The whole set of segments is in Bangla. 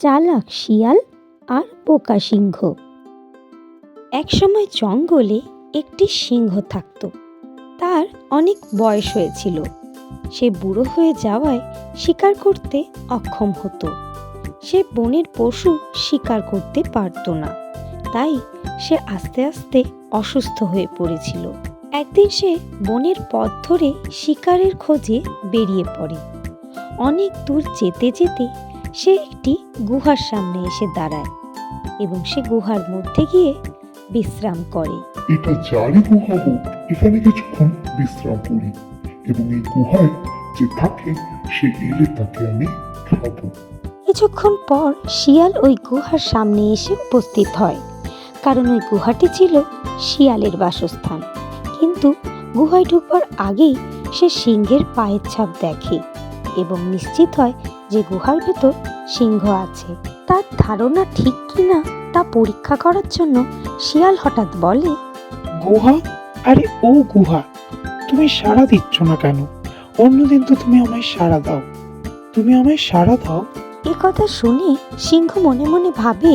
চালাক শিয়াল আর বোকা সিংহ। একসময় জঙ্গলে একটি সিংহ থাকত। তার অনেক বয়স হয়েছিল। সে বুড়ো হয়ে যাওয়ায় শিকার করতে অক্ষম হতো। সে বনের পশু শিকার করতে পারত না, তাই সে আস্তে আস্তে অসুস্থ হয়ে পড়েছিল। একদিন সে বনের পথ ধরে শিকারের খোঁজে বেরিয়ে পড়ে। অনেক দূর যেতে যেতে সে একটি গুহার সামনে এসে দাঁড়ায় এবং সে গুহার মধ্যে গিয়ে বিশ্রাম করে। এটা যারই গুহা হোক, এখানে কিছুক্ষণ বিশ্রাম করি এবং এই গুহায় যে থাকে সে এলে তাকে আমি খাবো। কিছুক্ষণ পর শিয়াল ওই গুহার সামনে এসে উপস্থিত হয়, কারণ ওই গুহাটি ছিল শিয়ালের বাসস্থান। কিন্তু গুহায় ঢুকবার আগেই সে সিংহের পায়ের ছাপ দেখে এবং নিশ্চিত হয় যে গুহার ভেতর সিংহ আছে। তার ধারণা ঠিক কিনা তা পরীক্ষা করার জন্য শিয়াল হঠাৎ বলে, গুহা? আরে ও গুহা, তুমি সাড়া দিচ্ছ না কেন? অন্যদিন তো তুমি আমায় সাড়া দাও, তুমি আমায় সাড়া দাও। এ কথা শুনে সিংহ মনে মনে ভাবে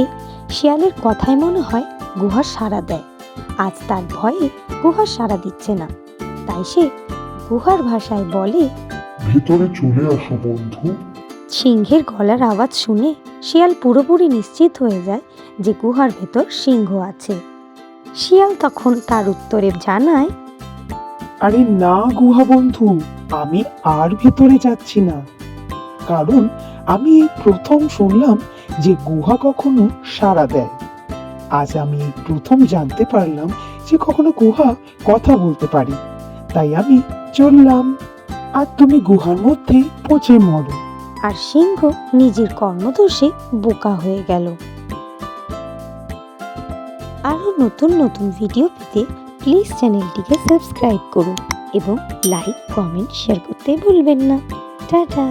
শিয়ালের কথাই মনে হয় গুহা সাড়া দেয়। আজ তার ভয়ে গুহা সাড়া দিচ্ছে না, তাই সে গুহার ভাষায় বলে, ভেতরে চলে আসো বন্ধু। সিংহের গলার আওয়াজ শুনে শিয়াল পুরোপুরি নিশ্চিত হয়ে যায় যে গুহার ভেতর সিংহ আছে। শিয়াল তখন তার উত্তরে জানায়, আরে না গুহা বন্ধু, আমি আর ভেতরে যাচ্ছি না, কারণ আমি এই প্রথম শুনলাম যে গুহা কখনো সাড়া দেয়। আজ আমি এই প্রথম জানতে পারলাম যে কখনো গুহা কথা বলতে পারি। তাই আমি চললাম, আর তুমি গুহার মধ্যে পচে মরো। আর সিংহ নিজের কর্মদোষে বোকা হয়ে গেল। আরও নতুন নতুন ভিডিও পেতে প্লিজ চ্যানেলটিকে সাবস্ক্রাইব করুন এবং লাইক, কমেন্ট, শেয়ার করতে ভুলবেন না। টাটা।